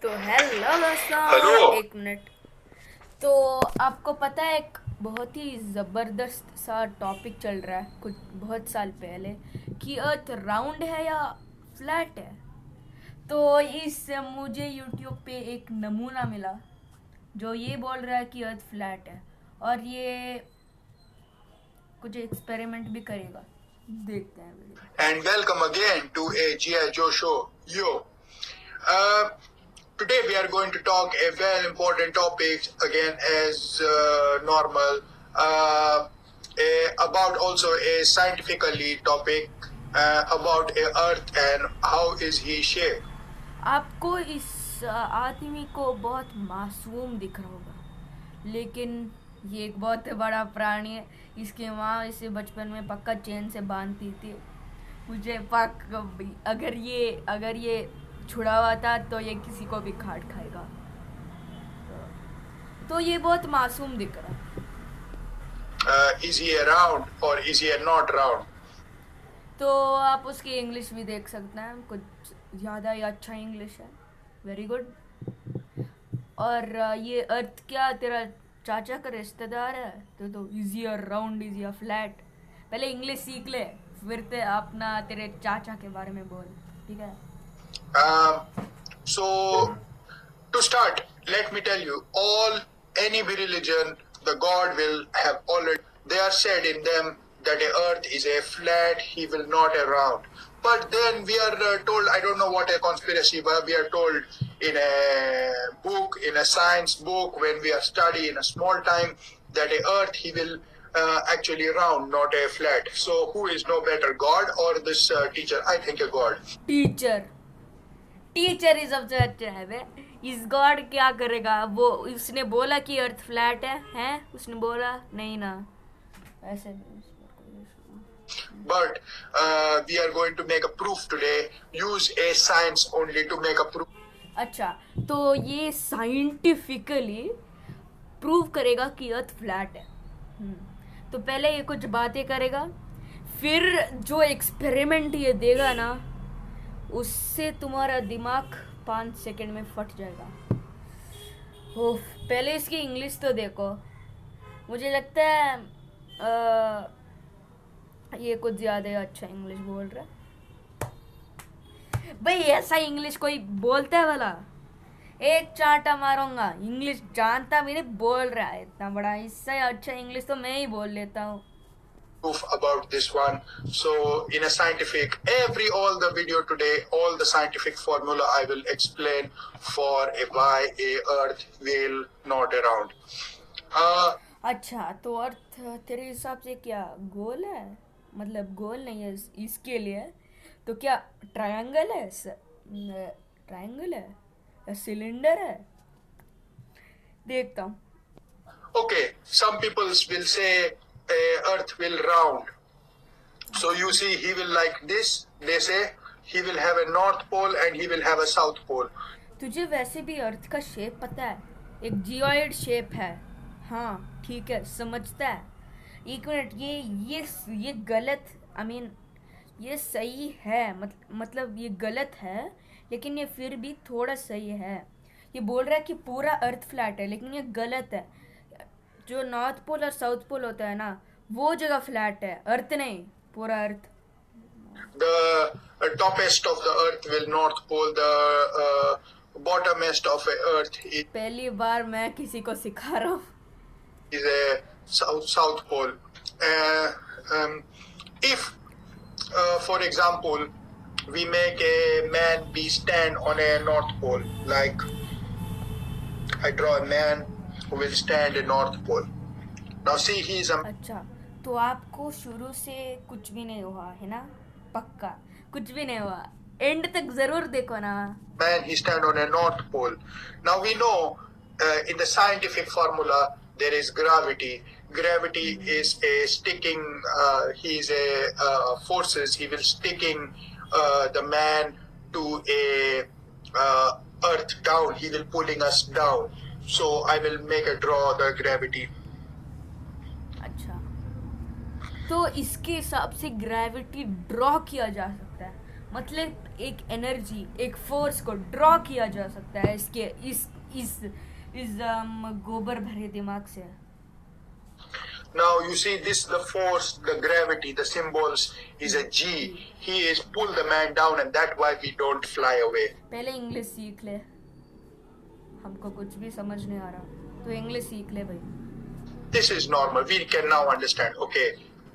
तो हेलो दोस्तों। हेलो। एक मिनट। तो आपको पता है एक बहुत ही ज़बरदस्त सा टॉपिक चल रहा है कुछ बहुत साल पहले कि अर्थ राउंड है या फ्लैट है। तो इस मुझे यूट्यूब पे एक नमूना मिला जो ये बोल रहा है कि अर्थ फ्लैट है और ये कुछ एक्सपेरिमेंट भी करेगा। देखते हैं video. And welcome again to a GI Joe show. Uh, Today we are going to talk a very important topic again as normal, about also a scientifically topic about a Earth and how is he shaped. आपको इस आदमी को बहुत मासूम दिख रहा होगा, लेकिन ये एक बहुत बड़ा प्राणी है। इसकी माँ इसे बचपन में पक्का चेन से बांधती थी। मुझे अगर ये छुड़ा हुआ था तो ये किसी को भी काट खाएगा। तो ये बहुत मासूम दिख रहा है। Is he around or is he not round? तो आप उसकी इंग्लिश भी देख सकते हैं, कुछ ज़्यादा ही अच्छा इंग्लिश है। Very good. और ये अर्थ क्या तेरा चाचा का रिश्तेदार है? तो इजी और राउंड, इजी और फ्लैट। पहले इंग्लिश सीख ले, फिर ते अपना तेरे चाचा के बारे में बोल, ठीक है? Um, so to start, let me tell you, any religion, the God will have already. They are said in them that the earth is a flat; He will not around. But then we are told, I don't know what a conspiracy, but we are told in a book, in a science book, when we are studying in a small time, that the earth He will actually round, not a flat. So who is no better, God or this teacher? I think a God. Teacher. Teacher ही सबसे अच्छा है बे। इस God क्या करेगा वो? उसने बोला कि अर्थ फ्लैट है, हैं? उसने बोला नहीं ना, ऐसे नहीं। But we are going to make a proof today. Use a science only to make a proof. अच्छा, तो ये साइंटिफिकली प्रूव करेगा कि अर्थ फ्लैट है। तो पहले ये कुछ बातें करेगा, फिर जो एक्सपेरिमेंट ये देगा ना, उससे तुम्हारा दिमाग 5 सेकंड में फट जाएगा। ओह, पहले इसकी इंग्लिश तो देखो। मुझे लगता है ये कुछ ज़्यादा ही अच्छा इंग्लिश बोल रहा है। भाई ऐसा इंग्लिश कोई बोलता है भला? एक चांटा मारूंगा। इंग्लिश जानता भी नहीं, बोल रहा है इतना बड़ा। इससे अच्छा इंग्लिश तो मैं ही बोल लेता हूँ। Proof about this one. So in a scientific, all the video today, all the scientific formula I will explain for a why a Earth will not around. अच्छा, तो अर्थ तेरे हिसाब से क्या गोल है? मतलब गोल नहीं है इसके लिए। तो क्या ट्रायंगल है? ट्रायंगल है या सिलेंडर है? देखता हूँ। Okay, some people will say Earth will round. So you see, he will like this. They say he will have a north pole and he will have a south pole. तुझे वैसे भी अर्थ का shape पता है? एक geoid shape है। हाँ ठीक है, समझता है। एक मिनट, ये गलत, आई मीन ये सही है, मतलब ये गलत है, लेकिन ये फिर भी थोड़ा सही है। ये बोल रहा है कि पूरा अर्थ फ्लैट है, लेकिन ये गलत है। जो नॉर्थ पोल और साउथ पोल होता है ना, वो जगह फ्लैट है, अर्थ नहीं, पूरा अर्थ। The topest of the Earth will north pole. The bottomest of the Earth पहली बार मैं किसी को सिखा रहा हूँ। is a south pole. Uh, if, for example, we make a man be stand on a north pole, like I draw a man who will stand at north pole. Now see, he is a अच्छा, तो आपको शुरू से कुछ भी नहीं हुआ है ना? पक्का कुछ भी नहीं हुआ? एंड तक जरूर देखो ना। man, he stand on a north pole. Now we know in the scientific formula there is gravity. Gravity is a sticking. He is a forces. He will sticking the man to a earth down. He will pulling us down. So I will make a draw the gravity. अच्छा, तो इसके हिसाब से gravity draw किया जा सकता है। मतलब एक एनर्जी, एक फोर्स को ड्रॉ किया जा सकता है इसके इस गोबर भरे दिमाग से. Now you see this, the force, the gravity, the symbols is a G. He is pull the man down, and that's why we don't fly away. पहले इंग्लिश सीख ले, हमको कुछ भी समझ नहीं आ रहा, तो इंग्लिश सीख ले भाई. This is normal. We can now understand. Okay,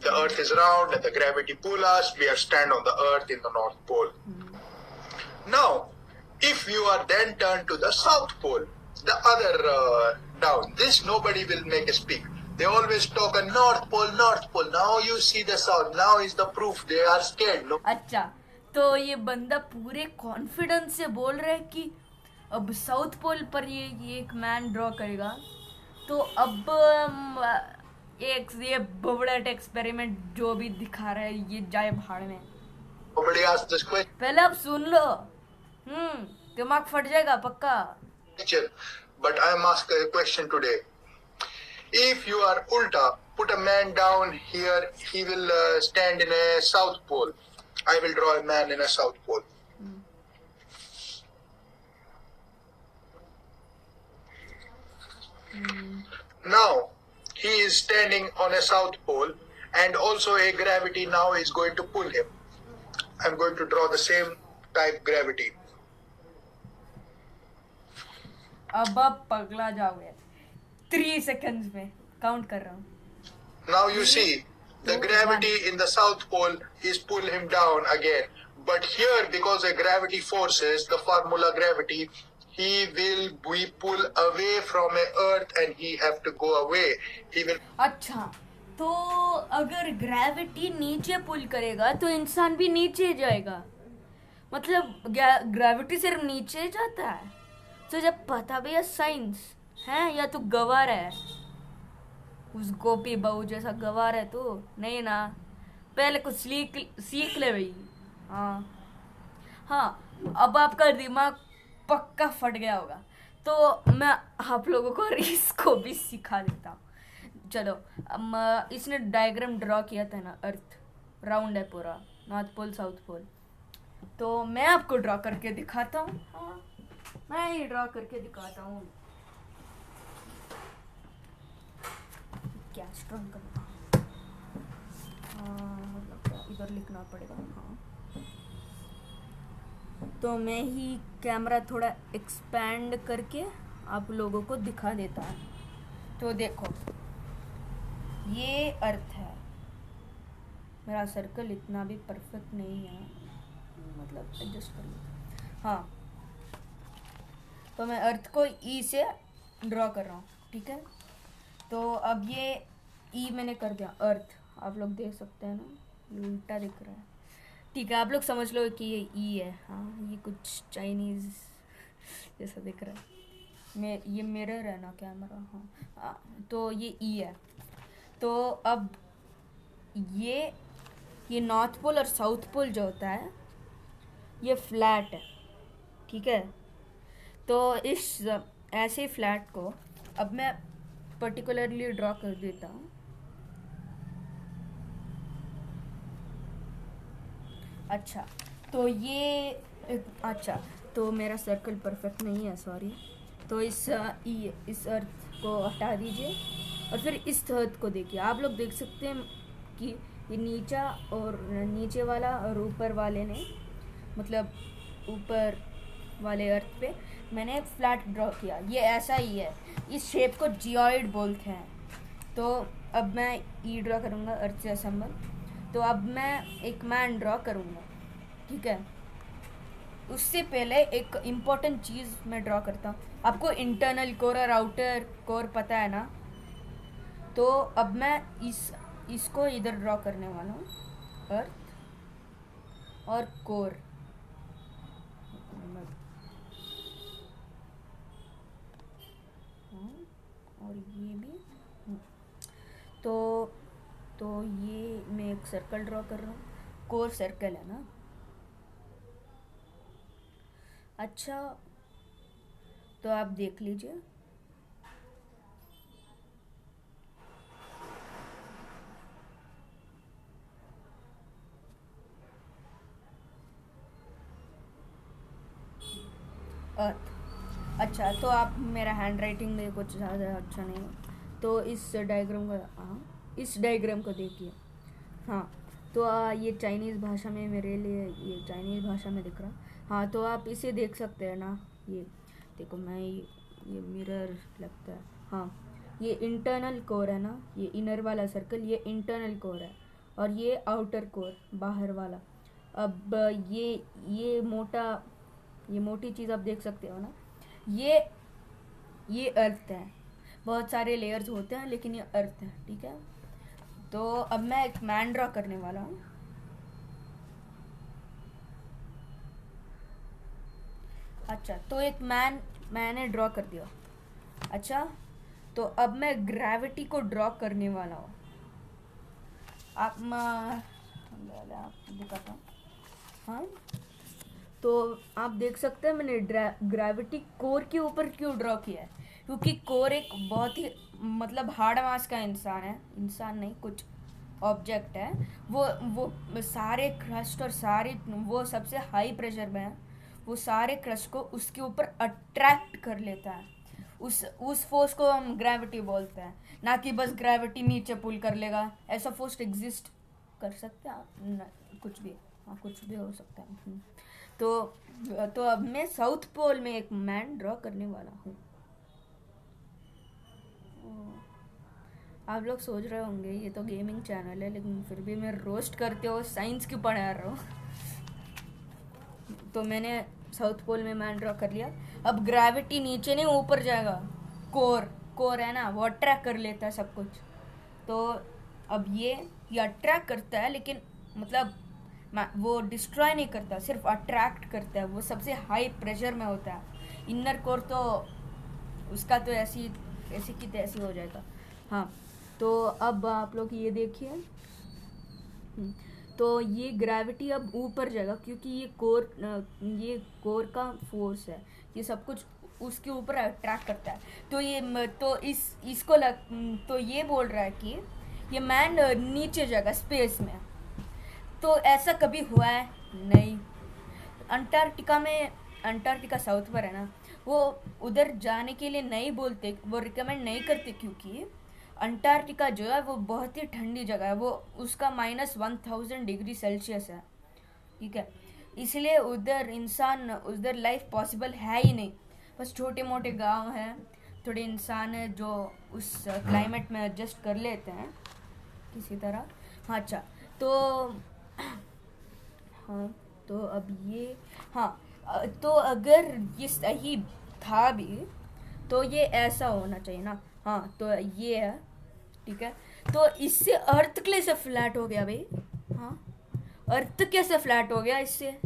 the Earth is round, and the gravity pull us. We are stand on the Earth in the North Pole. Now, if you are then turned to the South Pole, the other down, this nobody will make a speak. They always talk a North Pole, North Pole. Now you see the South. Now is the proof. They are scared. No? अच्छा, तो ये बंदा पूरे confidence से बोल रहा है कि अब साउथ पोल पर ये एक मैन ड्रॉ करेगा, तो अब ये बबड़ट एक्सपेरिमेंट जो भी दिखा रहा है ये जाए भाड़ में. Nobody asked this पहले आप सुन लो, दिमाग फट जाएगा पक्का. question. But I am asking a question today. If you are ulta, put a man down here, he will stand in a South Pole. I will draw a man in a South Pole. Now, he is standing on a South Pole, and also a gravity now is going to pull him. I'm going to draw the same type gravity. अब आप पगला जाओगे. 3 seconds में count कर रहा हूँ. Now you see, the gravity in the South Pole is pull him down again. But here, because of gravity forces, the formula gravity, he will be pulled away from a Earth and he have to go away. He will. अच्छा, तो अगर gravity नीचे पुल करेगा तो इंसान भी नीचे जाएगा. मतलब ग्रेविटी सिर्फ नीचे जाता है. तो जब पता भी है साइंस है, या तो गवार है, उस गोपी बहू जैसा गवार है तो नहीं ना. पहले कुछ सीख ले भाई. हाँ, अब आपका दिमाग पक्का फट गया होगा, तो मैं आप लोगों को इसको भी सिखा देता हूँ. चलो, इसने डायग्राम ड्रॉ किया था ना, अर्थ राउंड है पूरा, नॉर्थ पोल साउथ पोल. तो मैं आपको ड्रॉ करके दिखाता हूँ. हाँ, मैं ही ड्रॉ करके दिखाता हूँ. क्या स्ट्रॉन्ग करना, इधर लिखना पड़ेगा. हाँ, तो मैं ही कैमरा थोड़ा एक्सपैंड करके आप लोगों को दिखा देता हूँ. तो देखो, ये अर्थ है. मेरा सर्कल इतना भी परफेक्ट नहीं है, मतलब एडजस्ट कर लो. हाँ, तो मैं अर्थ को ई से ड्रॉ कर रहा हूँ. ठीक है, तो अब ये ई मैंने कर दिया. अर्थ आप लोग देख सकते हैं ना, उल्टा दिख रहा है. ठीक है, आप लोग समझ लो कि ये ई है. हाँ, ये कुछ चाइनीज़ जैसा दिख रहा है. ये मिरर है ना कैमरा. हाँ, तो ये ई है. तो अब ये नॉर्थ पोल और साउथ पोल जो होता है ये फ्लैट है. ठीक है, तो इस ऐसे फ्लैट को अब मैं पर्टिकुलरली ड्रॉ कर देता हूँ. अच्छा, तो ये अच्छा, तो मेरा सर्कल परफेक्ट नहीं है, सॉरी. तो इस अर्थ को हटा दीजिए और फिर इस अर्थ को देखिए. आप लोग देख सकते हैं कि ये नीचे वाला और ऊपर वाले ने, मतलब ऊपर वाले अर्थ पे मैंने फ्लैट ड्रॉ किया. ये ऐसा ही है, इस शेप को जियोइड बोलते हैं. तो अब मैं ई ड्रॉ करूँगा अर्थ से असम्बल. तो अब मैं एक मैन ड्रॉ करूँगा. ठीक है, उससे पहले एक इम्पोर्टेंट चीज़ मैं ड्रॉ करता हूँ. आपको इंटरनल कोर और आउटर कोर पता है ना, तो अब मैं इसको इधर ड्रॉ करने वाला हूँ. अर्थ और कोर. और ये भी. तो ये मैं एक सर्कल ड्रॉ कर रहा हूँ. कोर सर्कल है ना. अच्छा, तो आप देख लीजिए. अर्थ। अच्छा, तो आप मेरा हैंड राइटिंग में कुछ ज़्यादा अच्छा नहीं है, तो इस डायग्राम का, हाँ इस डायग्राम को देखिए। हाँ, तो ये चाइनीज़ भाषा में मेरे लिए, ये चाइनीज़ भाषा में दिख रहा। हाँ, तो आप इसे देख सकते हैं ना, ये देखो, मैं ये मिरर लगता है। हाँ, ये इंटरनल कोर है ना, ये इनर वाला सर्कल ये इंटरनल कोर है, और ये आउटर कोर बाहर वाला। अब ये मोटा, ये मोटी चीज़ आप देख सकते हो ना, ये अर्थ है। बहुत सारे लेयर्स होते हैं लेकिन ये अर्थ है, ठीक है। तो अब मैं एक मैन ड्रॉ करने वाला हूँ। अच्छा, तो एक मैंने ड्रॉ कर दिया। अच्छा, तो अब मैं ग्रेविटी को ड्रॉ करने वाला हूँ। आप दिखाता हूँ। हाँ, तो आप देख सकते हैं मैंने ग्रेविटी कोर के ऊपर क्यों ड्रॉ किया है, क्योंकि कोर एक बहुत ही मतलब हार्ड मास का इंसान नहीं, कुछ ऑब्जेक्ट है। वो सारे क्रस्ट और सारे वो सबसे हाई प्रेशर में है, वो सारे क्रस्ट को उसके ऊपर अट्रैक्ट कर लेता है। उस फोर्स को हम ग्रेविटी बोलते हैं, ना कि बस ग्रेविटी नीचे पुल कर लेगा। ऐसा फोर्स एग्जिस्ट कर सकते हैं आप, कुछ भी, हाँ कुछ भी हो सकता है। तो अब मैं साउथ पोल में एक मैन ड्रॉ करने वाला हूँ। आप लोग सोच रहे होंगे ये तो गेमिंग चैनल है, लेकिन फिर भी मैं रोस्ट करते हो साइंस क्यों पढ़ा रहा हूँ। तो मैंने साउथ पोल में मैन ड्रॉ कर लिया। अब ग्रेविटी नीचे नहीं ऊपर जाएगा, कोर है ना, वो अट्रैक्ट कर लेता है सब कुछ। तो अब ये अट्रैक्ट करता है, लेकिन मतलब वो डिस्ट्रॉय नहीं करता, सिर्फ अट्रैक्ट करता है। वो सबसे हाई प्रेशर में होता है। इनर कोर तो उसका तो ऐसी की तैसी हो जाएगा। हाँ, तो अब आप लोग ये देखिए, तो ये ग्रेविटी अब ऊपर जाएगा, क्योंकि ये कोर का फोर्स है, ये सब कुछ उसके ऊपर अट्रैक्ट करता है। तो इसको तो ये बोल रहा है कि ये मैन नीचे जाएगा स्पेस में। तो ऐसा कभी हुआ है नहीं। अंटार्कटिका साउथ पर है ना, वो उधर जाने के लिए नहीं बोलते, वो रिकमेंड नहीं करते, क्योंकि अंटार्कटिका जो है वो बहुत ही ठंडी जगह है। वो उसका -1000 डिग्री सेल्सियस है, ठीक है। इसलिए उधर लाइफ पॉसिबल है ही नहीं। बस छोटे मोटे गांव हैं, थोड़े इंसान है जो उस क्लाइमेट में एडजस्ट कर लेते हैं किसी तरह। हाँ, अच्छा, तो हाँ, तो अब ये, हाँ, तो अगर ये सही था भी, तो ये ऐसा होना चाहिए ना। हाँ, तो ये है, ठीक है। तो इससे अर्थ कैसे फ्लैट हो गया भाई? हाँ, अर्थ कैसे फ्लैट हो गया इससे?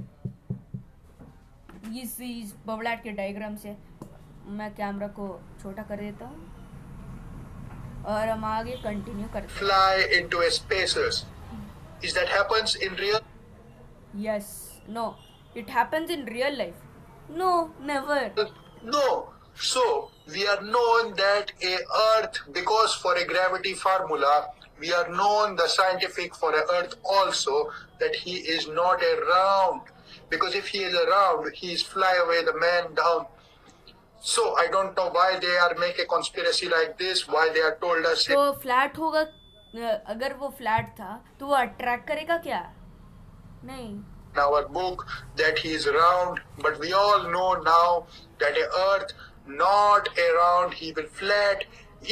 इस बबलाट के डायग्राम से। मैं कैमरा को छोटा कर देता हूँ और हम आगे कंटिन्यू करते हैं। Fly into spaces. Is that happens in real? Yes. No. It happens in real life. No, never. No. So we are known that a Earth, because for a gravity formula, we are known the scientific for a Earth also that he is not a round. Because if he is a round, he is fly away the man down. So I don't know why they are make a conspiracy like this. Why they are told us. तो flat होगा, अगर वो flat था तो वो attract करेगा क्या? नहीं। In our book that he is round, but we all know now that a Earth not a round, he will flat.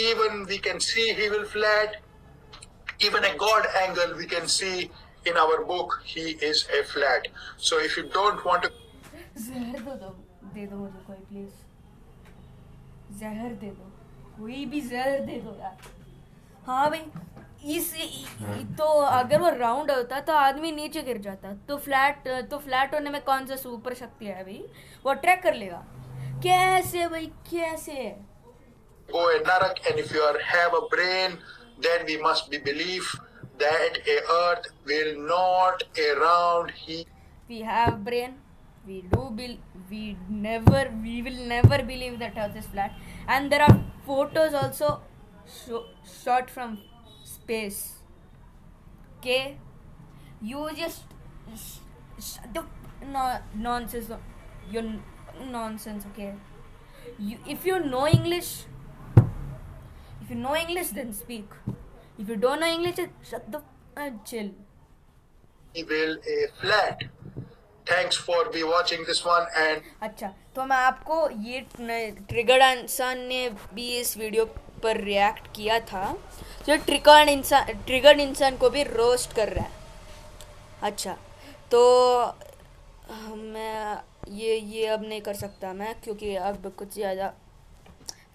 Even we can see he will flat. Even a God angle we can see in our book he is a flat. So if you don't want to, जहर दे दो मुझे कोई, please जहर दे दो, कोई भी जहर दे दो यार। हाँ भाई, तो अगर वो राउंड होता तो आदमी नीचे गिर जाता। तो फ्लैट होने में कौन सा सुपर शक्ति है भाई? वो अट्रैक्ट कर लेगा कैसे भाई, कैसे? go a narak, and if you are have a brain, then we must be believe that a Earth will not a round. We have brain. We will never believe that Earth is flat. And there are photos also shot from space. Okay, you just shut the nonsense. nonsense, okay? If you know English, then speak. If you don't know English, shut the chill. He will a flat. Thanks for be watching this one and अच्छा, तो मैं आपको ये triggered इंसान ने भी इस video पर रिएक्ट किया था, जो ट्रिगर्ड इंसान को भी रोस्ट कर रहा है। अच्छा, तो मैं ये अब नहीं कर सकता मैं, क्योंकि अब कुछ ज़्यादा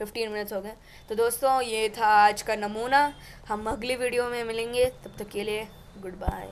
15 मिनट्स हो गए। तो दोस्तों, ये था आज का नमूना। हम अगली वीडियो में मिलेंगे, तब तक के लिए गुड बाय।